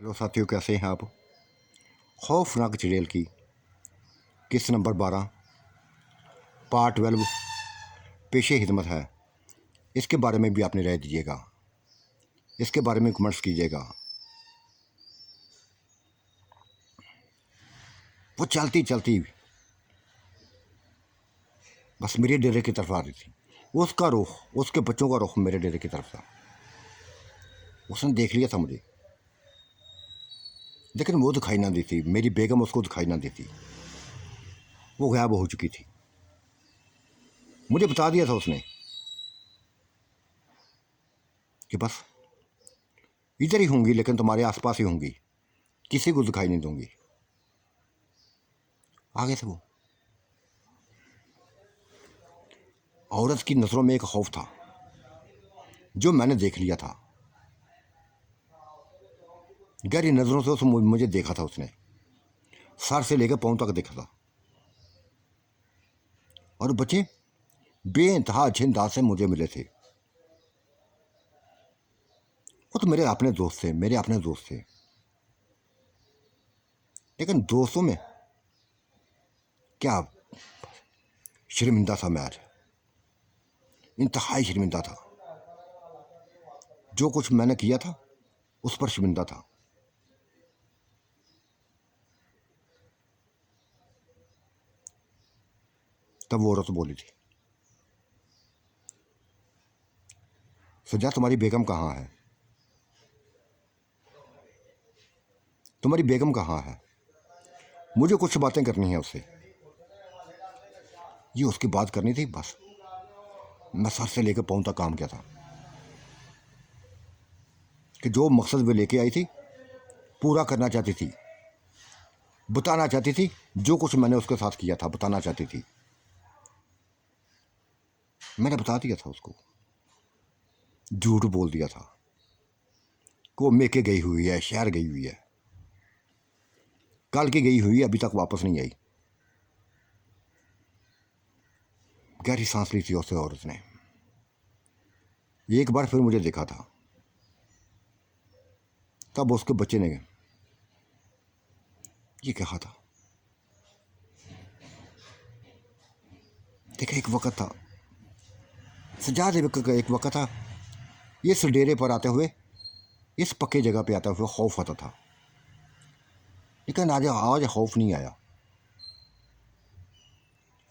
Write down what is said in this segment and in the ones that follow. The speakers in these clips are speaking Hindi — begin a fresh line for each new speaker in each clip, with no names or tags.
हेलो साथियों, कैसे हैं आप। खौफनाक चुड़ैल की किस्त नंबर 12 पार्ट 12 पेशे हिदमत है। इसके बारे में भी आपने राय दीजिएगा, इसके बारे में कमेंट्स कीजिएगा। वो चलती चलती बस मेरे डेरे की तरफ आ रही थी। उसका रुख, उसके बच्चों का रुख मेरे डेरे की तरफ था। उसने देख लिया था मुझे, लेकिन वो दिखाई ना देती। मेरी बेगम उसको दिखाई ना देती। वो गायब हो चुकी थी। मुझे बता दिया था उसने कि बस इधर ही होंगी, लेकिन तुम्हारे आसपास ही होंगी, किसी को दिखाई नहीं दूंगी। आगे से वो औरत की नज़रों में एक खौफ था जो मैंने देख लिया था। गहरी नज़रों से उसने मुझे देखा था। उसने सर से लेकर पाँव तक देखा था। और बच्चे बेइंतहा अच्छे अंदाज से मुझे मिले थे। वो तो मेरे अपने दोस्त थे, मेरे अपने दोस्त थे। लेकिन दोस्तों में क्या, शर्मिंदा था मैं आज, इंतहाई शर्मिंदा था। जो कुछ मैंने किया था उस पर शर्मिंदा था। तब वो औरत बोली थी, सजा तुम्हारी बेगम कहाँ है? तुम्हारी बेगम कहाँ है? मुझे कुछ बातें करनी है उससे। ये उसकी बात करनी थी बस। मैं सर से लेकर पाँव तक काम किया था कि जो मकसद वे लेके आई थी पूरा करना चाहती थी, बताना चाहती थी। जो कुछ मैंने उसके साथ किया था बताना चाहती थी। मैंने बता दिया था उसको, झूठ बोल दिया था कि वो मेके गई हुई है, शहर गई हुई है, कल की गई हुई है, अभी तक वापस नहीं आई। गहरी सांस ली थी उस औरत ने। एक बार फिर मुझे देखा था। तब उसके बच्चे ने ये कहा था, देखा एक वक्त था, सजाद एक वक्त था, इस डेरे पर आते हुए, इस पक्के जगह पे आते हुए खौफ आता था। लेकिन आज आज खौफ नहीं आया,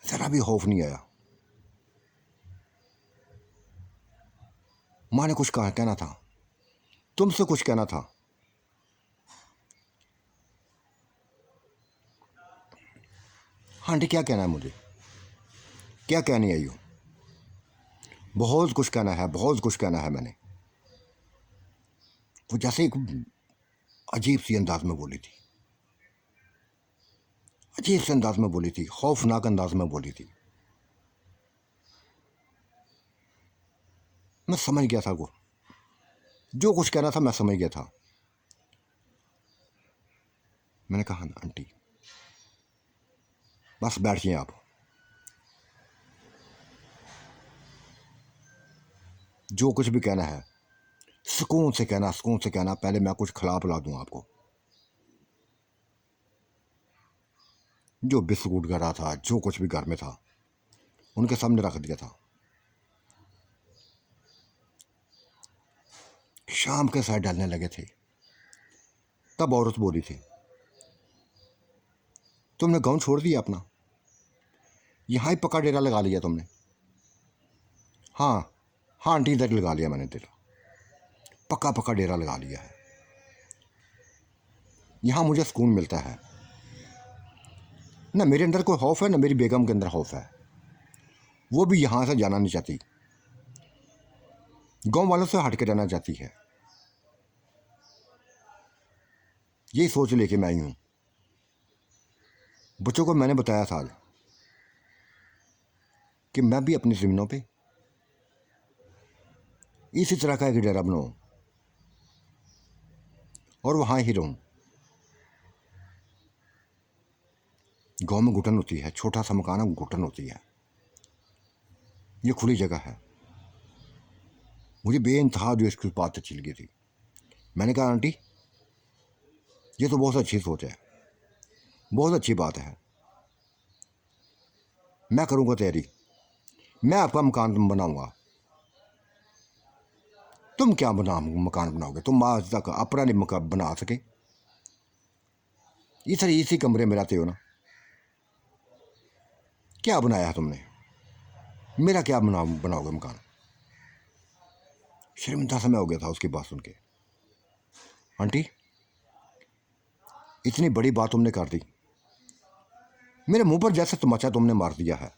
जरा भी खौफ नहीं आया। माँ ने कुछ कहा, कहना था, तुमसे कुछ कहना था। हाँ आंटी, क्या कहना है मुझे? क्या कहने आई हो? बहुत कुछ कहना है, बहुत कुछ कहना है मैंने। वो जैसे एक अजीब सी अंदाज में बोली थी, अजीब से अंदाज में बोली थी, खौफनाक अंदाज में बोली थी। मैं समझ गया था, वो जो कुछ कहना था मैं समझ गया था। मैंने कहा ना आंटी, बस बैठिए आप, जो कुछ भी कहना है सुकून से कहना, सुकून से कहना। पहले मैं कुछ खिला पिला दूँ आपको। जो बिस्कुट घर था, जो कुछ भी घर में था, उनके सामने रख दिया था। शाम के साथ डालने लगे थे। तब औरत बोली थी, तुमने गाँव छोड़ दिया अपना, यहाँ ही पक्का डेरा लगा लिया तुमने? हाँ हाँ आंटी, इधर लगा लिया मैंने डेरा, पक्का पक्का डेरा लगा लिया है। यहाँ मुझे सुकून मिलता है। ना मेरे अंदर कोई खौफ है, ना मेरी बेगम के अंदर खौफ है। वो भी यहाँ से जाना नहीं चाहती, गांव वालों से हट के रहना चाहती है। यही सोच लेके मैं आई हूँ। बच्चों को मैंने बताया था आज कि मैं भी अपनी ज़मीनों पे इसी तरह का एक डेरा बनाऊँ और वहाँ ही रहूँ। गांव में घुटन होती है, छोटा सा मकान है, घुटन होती है। ये खुली जगह है। मुझे बेइंतहा जो इसकी बात अच्छी लगी थी। मैंने कहा आंटी, ये तो बहुत अच्छी सोच है, बहुत अच्छी बात है। मैं करूँगा तैयारी, मैं आपका मकान बनाऊँगा। तुम क्या मकान बनाओगे? तुम आज तक अपना नहीं मकान बना सके। इसी कमरे में रहते हो ना। क्या बनाया है तुमने? मेरा क्या बनाओगे मकान? शर्मिंदा समय हो गया था उसकी बात सुन के। आंटी, इतनी बड़ी बात तुमने कर दी, मेरे मुंह पर जैसे तमाचा तुमने मार दिया है।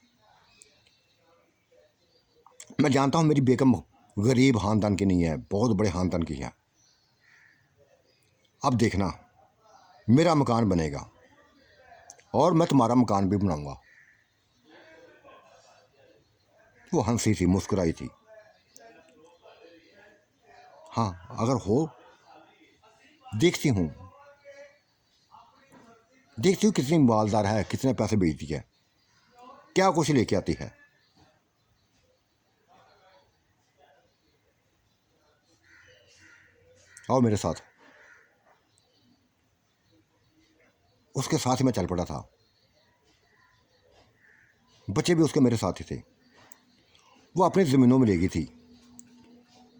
मैं जानता हूं मेरी बेगम गरीब खानदान की नहीं है, बहुत बड़े खानदान की है। अब देखना, मेरा मकान बनेगा और मैं तुम्हारा मकान भी बनाऊंगा। वो हंसी थी, मुस्कुराई थी। हाँ, अगर हो, देखती हूँ कितनी मालदार है, कितने पैसे भेजती है, क्या कुछ लेके आती है। आओ मेरे साथ। उसके साथ ही मैं चल पड़ा था। बच्चे भी उसके मेरे साथ ही थे। वो अपनी ज़मीनों में ले गई थी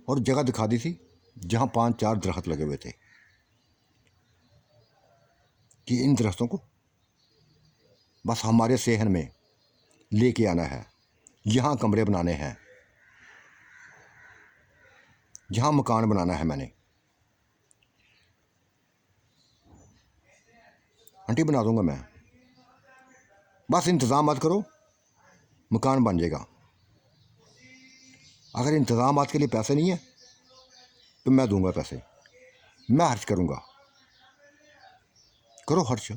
और जगह दिखा दी थी जहाँ 5-4 दरख्त लगे हुए थे कि इन दरख्तों को बस हमारे शहर में लेके आना है, यहाँ कमरे बनाने हैं, यहाँ मकान बनाना है मैंने। आंटी, बना दूंगा मैं, बस इंतज़ाम मत करो, मकान बन जाएगा। अगर इंतज़ाम के लिए पैसे नहीं है तो मैं दूंगा पैसे, मैं खर्च करूंगा। करो खर्च।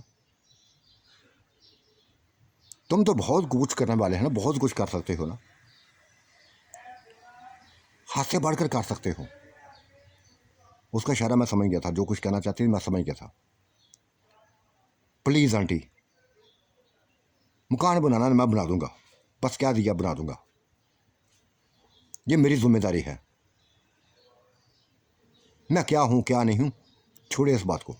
तुम तो बहुत कुछ करने वाले हैं ना, बहुत कुछ कर सकते हो ना, हाथ से बढ़कर कर सकते हो। उसका इशारा मैं समझ गया था, जो कुछ कहना चाहती थी मैं समझ गया था। प्लीज़ आंटी, मकान बनाना मैं बना दूंगा, बस क्या दिया बना दूंगा, ये मेरी जिम्मेदारी है। मैं क्या हूं क्या नहीं हूं, छोड़े इस बात को।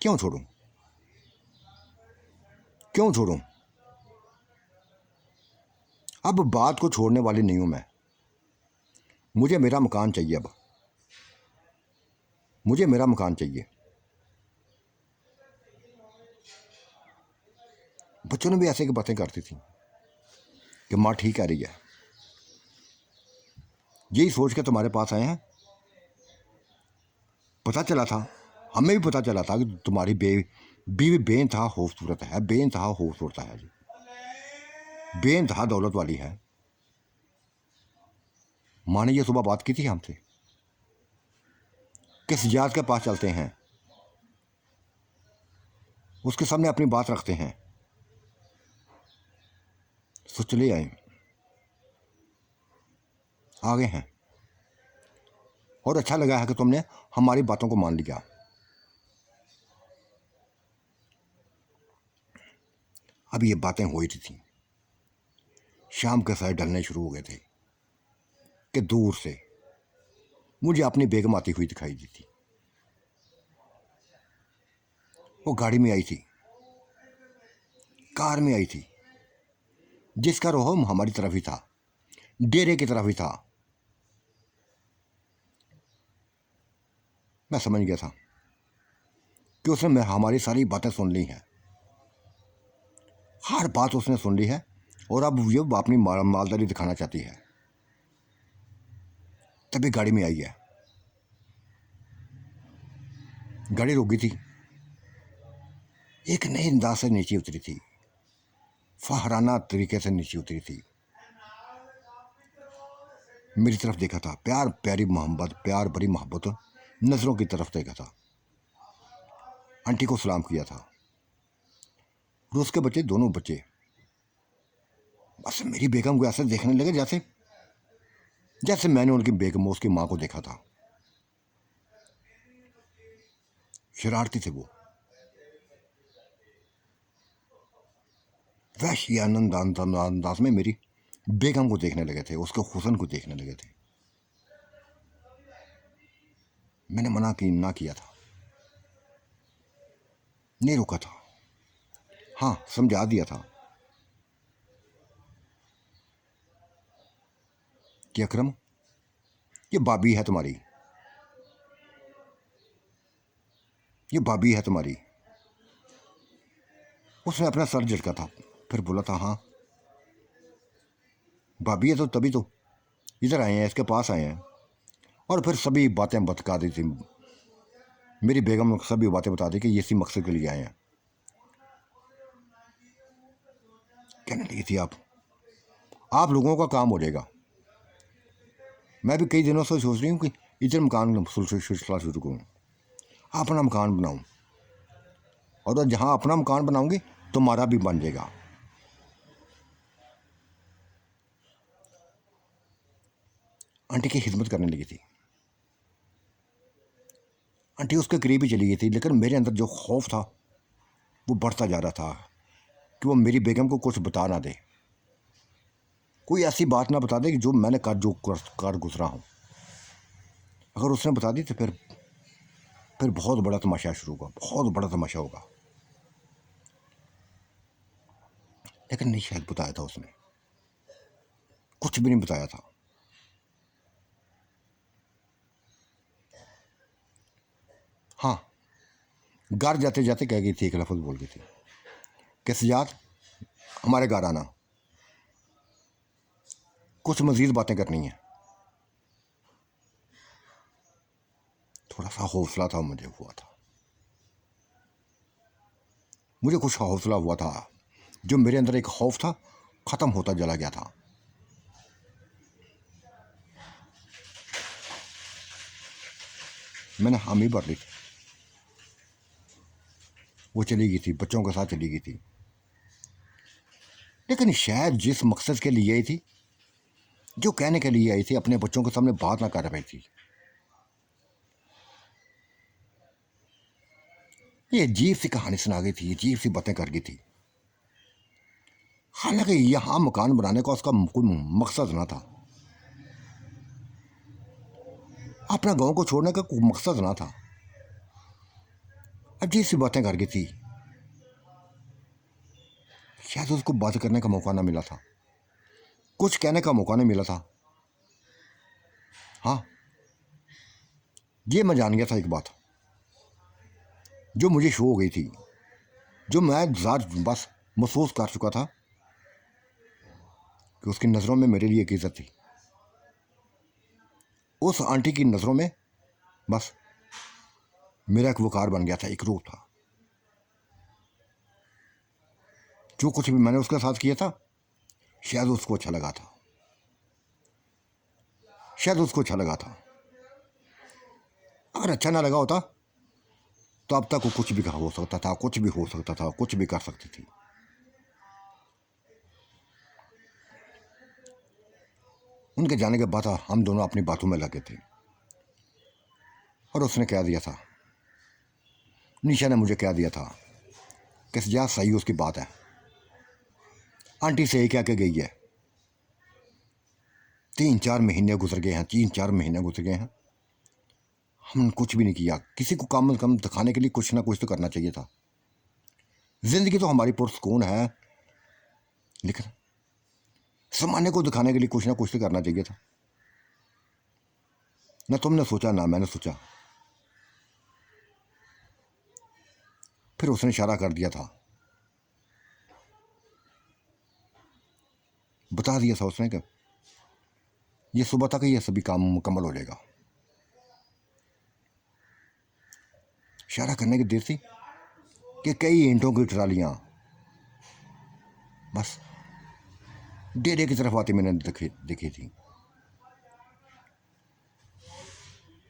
क्यों छोड़ूं? क्यों छोड़ूं? अब बात को छोड़ने वाली नहीं हूं मैं। मुझे मेरा मकान चाहिए, अब मुझे मेरा मकान चाहिए। बच्चों ने भी ऐसे की बातें करती थी कि माँ ठीक कह रही है। यही सोच के तुम्हारे पास आए हैं। पता चला था, हमें भी पता चला था कि तुम्हारी बीवी बेइंतहा खूबसूरत है, बेइंतहा खूबसूरत है जी, बेइंतहा दौलत वाली है। माँ ने ये सुबह बात की थी हमसे, किस जात के पास चलते हैं उसके सामने अपनी बात रखते हैं। तो चले आए, आ गए हैं, और अच्छा लगा है कि तुमने हमारी बातों को मान लिया। अब ये बातें हो रही थी, शाम के साए ढलने शुरू हो गए थे कि दूर से मुझे अपनी बेगम आती हुई दिखाई दी थी। वो गाड़ी में आई थी, कार में आई थी, जिसका रोह हमारी तरफ ही था, डेरे की तरफ ही था। मैं समझ गया था कि उसने हमारी सारी बातें सुन ली हैं, हर बात उसने सुन ली है, और अब ये अपनी मालदारी दिखाना चाहती है। तभी गाड़ी में आई है। गाड़ी रुक गई थी, एक नए अंदाज से नीचे उतरी थी, फहराना तरीके से नीचे उतरी थी। मेरी तरफ देखा था, प्यार प्यारी मोहब्बत, प्यार भरी मोहब्बत नज़रों की तरफ देखा था। आंटी को सलाम किया था, और उसके बच्चे, दोनों बच्चे बस मेरी बेगम को ऐसे देखने लगे जैसे जैसे मैंने उनकी बेगम, उसकी माँ को देखा था। शरारती थे वो, वैश्य आनंद अंदाज में मेरी बेगम को देखने लगे थे, उसके हुस्न को देखने लगे थे। मैंने मना की ना किया था, नहीं रोका था, हाँ समझा दिया था कि अकरम ये भाभी है तुम्हारी, ये भाभी है तुम्हारी। उसने अपना सर झटका था, फिर बोला था हाँ भाभी है तो तभी तो इधर आए हैं, इसके पास आए हैं। और फिर सभी बातें बता दी थी, मेरी बेगम ने सभी बातें बता दी कि ये इसी मकसद के लिए आए हैं। कहने लगी थी आप लोगों का काम हो जाएगा। मैं भी कई दिनों से सोच रही हूँ कि इधर मकान सिलसिला शुरू करूँ, अपना मकान बनाऊँ, और जहाँ अपना मकान बनाऊँगी तुम्हारा भी बन जाएगा। आंटी की खिदमत करने लगी थी। आंटी उसके करीब ही चली गई थी, लेकिन मेरे अंदर जो खौफ था वो बढ़ता जा रहा था कि वो मेरी बेगम को कुछ बता ना दे, कोई ऐसी बात ना बता दे कि जो मैंने कर गुजरा हूँ। अगर उसने बता दी तो फिर बहुत बड़ा तमाशा शुरू होगा, बहुत बड़ा तमाशा होगा। लेकिन नहीं, शायद बताया था उसने, कुछ भी नहीं बताया था। हाँ, घर जाते जाते कह गई थी, एक लफ्ज़ बोल गई थी कि सजाद हमारे घर आना, कुछ मज़ीद बातें करनी है। थोड़ा सा हौसला था मुझे, हुआ था मुझे कुछ हौसला हुआ था, जो मेरे अंदर एक खौफ था ख़त्म होता चला गया था। मैंने हामी भर ली थी। वो चली गई थी, बच्चों के साथ चली गई थी, लेकिन शायद जिस मकसद के लिए आई थी, जो कहने के लिए आई थी, अपने बच्चों के सामने बात ना कर रही थी। ये अजीब सी कहानी सुना गई थी, अजीब सी बातें कर गई थी। हालांकि यहाँ मकान बनाने का उसका कोई मकसद ना था, अपना गांव को छोड़ने का कोई मकसद ना था। अजीब सी बातें कर गई थी। शायद उसको बात करने का मौका ना मिला था, कुछ कहने का मौका नहीं मिला था। हाँ, ये मैं जान गया था एक बात, जो मुझे शो हो गई थी, जो मैं बस महसूस कर चुका था कि उसकी नज़रों में मेरे लिए एक इज्जत थी। उस आंटी की नज़रों में बस मेरा एक वकार बन गया था, एक रूप था। जो कुछ भी मैंने उसके साथ किया था, शायद उसको अच्छा लगा था, शायद उसको अच्छा लगा था। अगर अच्छा ना लगा होता तो अब तक वो कुछ भी हो सकता था, कुछ भी हो सकता था, कुछ भी कर सकती थी। उनके जाने के बाद हम दोनों अपनी बातों में लगे थे, और उसने कह दिया था, निशा ने मुझे कह दिया था कि सजा सही उसकी बात है, आंटी से क्या कह गई है। 3-4 महीने गुजर गए हैं, 3-4 महीने गुजर गए हैं, हमने कुछ भी नहीं किया। किसी को कम से कम दिखाने के लिए कुछ ना कुछ तो करना चाहिए था। जिंदगी तो हमारी पुरसकून है, लेकिन समाने को दिखाने के लिए कुछ ना कुछ तो करना चाहिए था। ना तुमने सोचा ना मैंने सोचा। फिर उसने इशारा कर दिया था, बता दिया था उसने कि ये सुबह तक ये सभी काम मुकम्मल हो जाएगा। इशारा करने की देर थी कि कई ईंटों की ट्रालियाँ बस डेरे की तरफ आती मैंने देखी थी।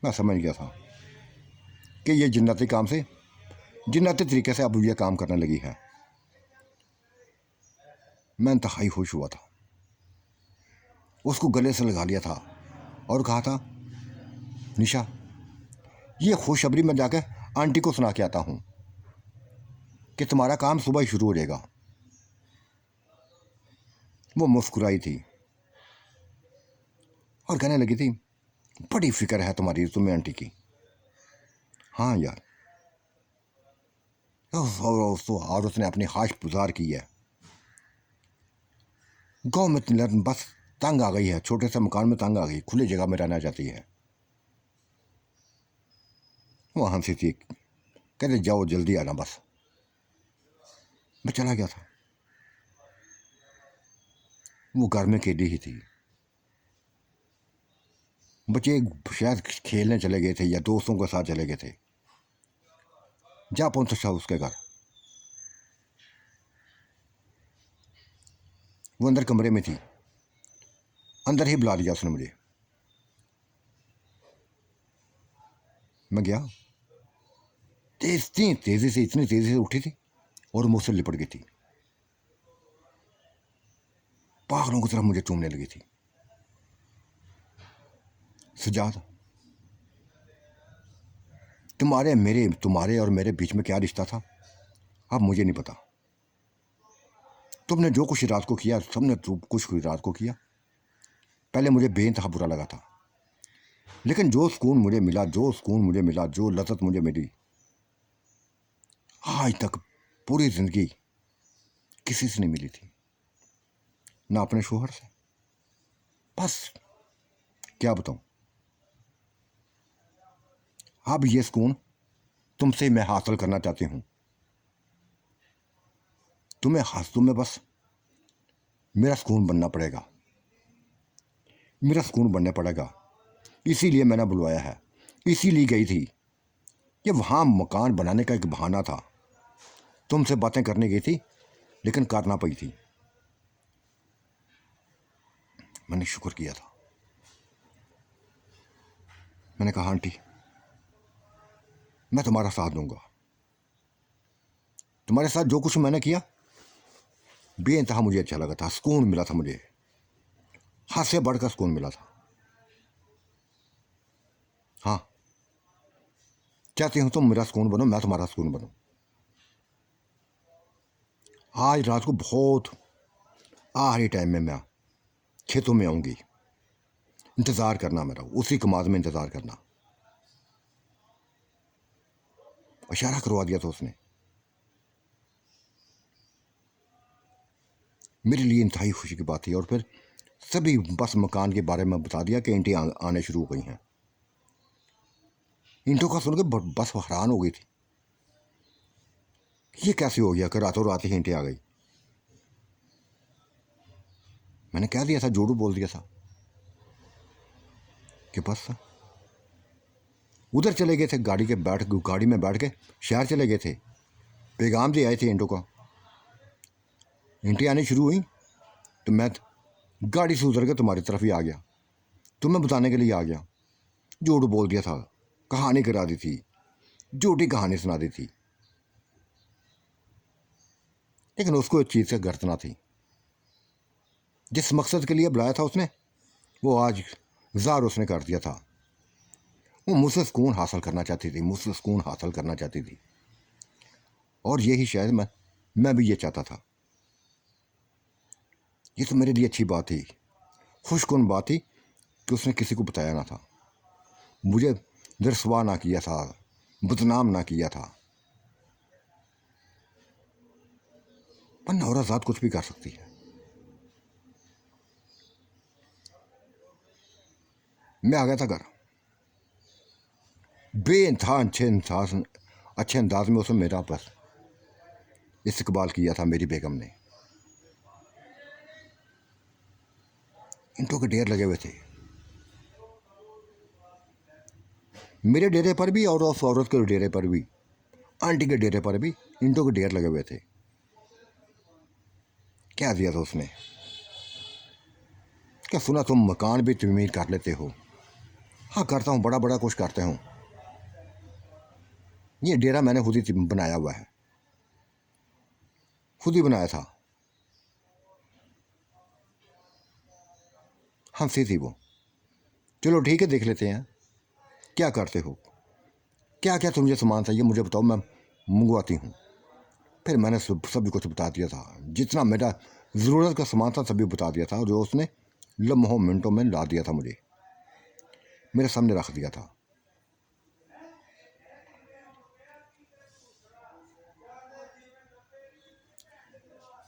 मैं समझ गया था कि ये जिन्नती काम से, जिन्नती तरीके से अब ये काम करने लगी है। मैं इंतहाई खुश हुआ था, उसको गले से लगा लिया था और कहा था, निशा ये खुशखबरी मैं जाकर आंटी को सुना के आता हूँ कि तुम्हारा काम सुबह ही शुरू हो जाएगा। वो मुस्कुराई थी और कहने लगी थी, बड़ी फिक्र है तुम्हारी तुम्हें आंटी की, हाँ यार, और उसने अपनी ख्वाहिश पुजार की है। गाँव में बस तंग आ गई है, छोटे से मकान में तंग आ गई, खुली जगह में रहना चाहती है। वो हंसी थी, कहते जाओ जल्दी आना बस। मैं चला गया था। वो घर में अकेली ही थी। बच्चे शायद खेलने चले गए थे या दोस्तों के साथ चले गए थे। जा पहुंचा उसके घर। वो अंदर कमरे में थी, अंदर ही बुला लिया उसने मुझे। मैं गया, इतनी तेज़ी से उठी थी और मुझसे लिपट गई थी। पागलों की तरफ मुझे चूमने लगी थी। सजाद, तुम्हारे और मेरे बीच में क्या रिश्ता था अब मुझे नहीं पता। तुमने जो कुछ रात को किया, सबने कुछ रात को किया। पहले मुझे बेइंतहा बुरा लगा था, लेकिन जो सुकून मुझे मिला, जो लज़्ज़त मुझे मिली, आज तक पूरी ज़िंदगी किसी से नहीं मिली थी, ना अपने शोहर से। बस क्या बताऊं, अब ये सुकून तुमसे मैं हासिल करना चाहती हूं। तुम्हें बस मेरा सुकून बनना पड़ेगा, इसीलिए मैंने बुलवाया है, इसीलिए गई थी। ये वहाँ मकान बनाने का एक बहाना था। तुमसे बातें करने गई थी, लेकिन करना पड़ी थी। मैंने शुक्र किया था। मैंने कहा आंटी, मैं तुम्हारा साथ दूंगा। तुम्हारे साथ जो कुछ मैंने किया बेइंतहा मुझे अच्छा लगा था, सुकून मिला था मुझे, हद से बढ़कर सुकून मिला था। हाँ, चाहती हूँ तुम मेरा सुकून बनो, मैं तुम्हारा सुकून बनूं। आज रात को बहुत आखिरी टाइम में मैं खेतों में आऊँगी, इंतज़ार करना मेरा, उसी कमाद में इंतज़ार करना। इशारा करवा दिया था उसने। मेरे लिए इंतहाई खुशी की बात थी। और फिर सभी बस मकान के बारे में बता दिया कि ईंटें आने शुरू हो गई हैं। ईंटों का सुन के बस हैरान हो गई थी, ये कैसे हो गया कि रातों रात ही ईंटें आ गई। मैंने कह दिया था, जोड़ू बोल दिया था कि बस उधर चले गए थे, गाड़ी में बैठ के शहर चले गए थे। पैगाम दे आए थे ईंटों का। ईंटें आनी शुरू हुई तो मैं गाड़ी से उतर के तुम्हारी तरफ ही आ गया, तुम्हें बताने के लिए आ गया। झूठ बोल दिया था, कहानी करा दी थी, झूठी कहानी सुना दी थी, लेकिन उसको इस चीज़ से गर्तना थी। जिस मकसद के लिए बुलाया था उसने, वो आज ज़ार उसने कर दिया था। वो मुझसे सुकून हासिल करना चाहती थी, और यही शायद मैं भी ये चाहता था। ये तो मेरे लिए अच्छी बात थी, खुशकुन बात थी कि उसने किसी को बताया ना था, मुझे रसवा ना किया था, बदनाम ना किया था। पर औरत कुछ भी कर सकती है। मैं आ गया था घर। बेइंतहा अच्छे अंदाज में उसने मेरा बस इस्तकबाल किया था मेरी बेगम ने। ईंटों के ढेर लगे हुए थे मेरे डेरे पर भी, और उस औरत के डेरे पर भी, आंटी के डेरे पर भी ईंटों के ढेर लगे हुए थे। क्या दिया था उसने, क्या सुना तुम मकान भी तमीर कर लेते हो। हाँ करता हूँ, बड़ा बड़ा कुछ करते हूँ। ये डेरा मैंने खुद ही बनाया हुआ है, खुद ही बनाया था। हंसी थी वो। चलो ठीक है, देख लेते हैं क्या करते हो, क्या क्या तुम मुझे सामान चाहिए मुझे बताओ, मैं मंगवाती हूँ। फिर मैंने सभी कुछ बता दिया था, जितना मेरा ज़रूरत का सामान था सभी बता दिया था, जो उसने लम्हों मिनटों में ला दिया था, मुझे मेरे सामने रख दिया था।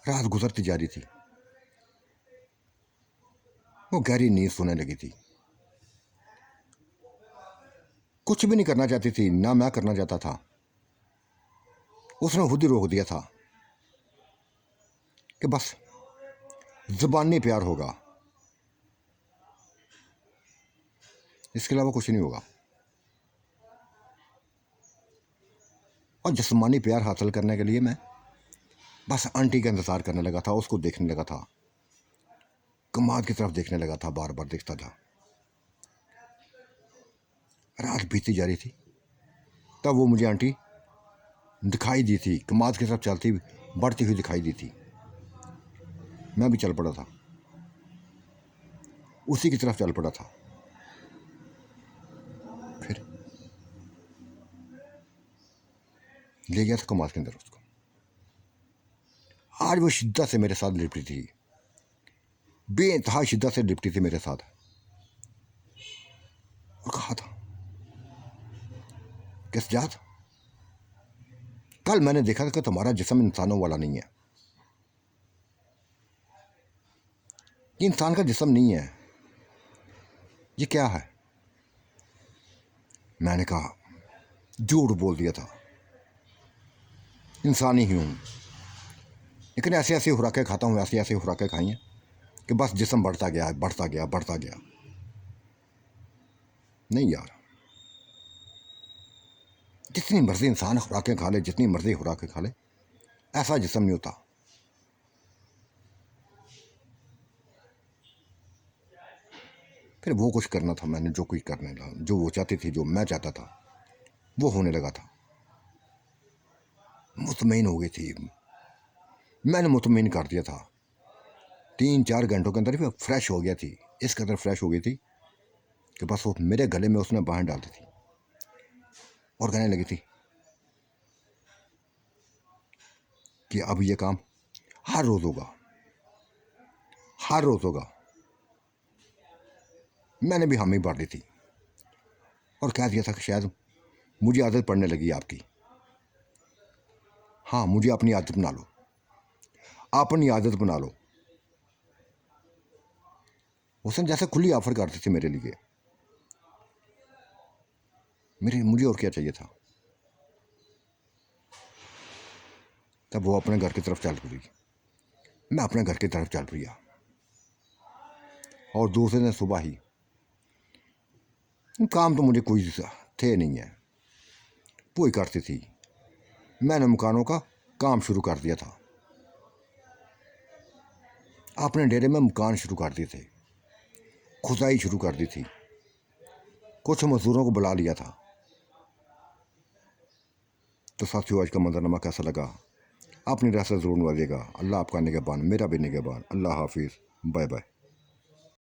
रात गुजरती जा रही थी। वो गहरी नींद सोने लगी थी। कुछ भी नहीं करना चाहती थी, ना मैं करना चाहता था। उसने खुद ही रोक दिया था कि बस ज़बानी प्यार होगा, इसके अलावा कुछ नहीं होगा। और जिस्मानी प्यार हासिल करने के लिए मैं बस आंटी का इंतज़ार करने लगा था, उसको देखने लगा था, कमाद की तरफ देखने लगा था, बार बार देखता था। रात बीती जा रही थी, तब वो मुझे आंटी दिखाई दी थी, कमाद की तरफ चलती बढ़ती हुई दिखाई दी थी। मैं भी चल पड़ा था, उसी की तरफ चल पड़ा था। फिर ले गया था कमाद के अंदर उसको। आज वो शिद्दत से मेरे साथ लिपटी थी, बेइंतहा शिद्दत से लिपटी थी मेरे साथ, और कहा था कि सज्जाद, कल मैंने देखा था कि तुम्हारा जिस्म इंसानों वाला नहीं है, ये इंसान का जिस्म नहीं है, ये क्या है? मैंने कहा झूठ बोल दिया था, इंसान ही हूँ, लेकिन ऐसे ऐसी खुराकें खाता हूँ, ऐसी ऐसी खुराकें खाई हैं कि बस जिस्म बढ़ता गया, बढ़ता गया, बढ़ता गया। नहीं यार, जितनी मर्जी इंसान खुराकें खा ले, जितनी मर्जी खुराकें खा ले, ऐसा जिस्म नहीं होता। फिर वो कुछ करना था, मैंने जो कुछ करने लगा, जो वो चाहती थी, जो मैं चाहता था, वो होने लगा था। मुतमईन हो गई थी, मैंने मुतमईन कर दिया था। 3-4 घंटों के अंदर ही फ्रेश हो गया थी, इस कदर फ्रेश हो गई थी कि बस वो मेरे गले में उसने बाहें डाल दी थी और कहने लगी थी कि अब ये काम हर रोज़ होगा, हर रोज़ होगा। मैंने भी हामी भर दी थी और कह दिया था कि शायद मुझे आदत पड़ने लगी आपकी। हाँ, मुझे अपनी आदत बना लो, अपनी आदत बना लो। उसने जैसे खुली ऑफर करती थी मेरे लिए, मुझे और क्या चाहिए था। तब वो अपने घर की तरफ चल पड़ी, मैं अपने घर की तरफ चल पड़ा, और दूसरे दिन सुबह ही, काम तो मुझे कोई थे नहीं है, वो ही करती थी। मैंने मकानों का काम शुरू कर दिया था, अपने डेरे में मकान शुरू कर दिए थे, खुदाई शुरू कर दी थी, कुछ मजदूरों को बुला लिया था। तो साथियों, आज का मंजरनामा कैसा लगा? अपनी राय से ज़रूर नवाजिएगा। अल्लाह आपका निगहबान, मेरा भी निगहबान। अल्लाह हाफिज़, बाय बाय।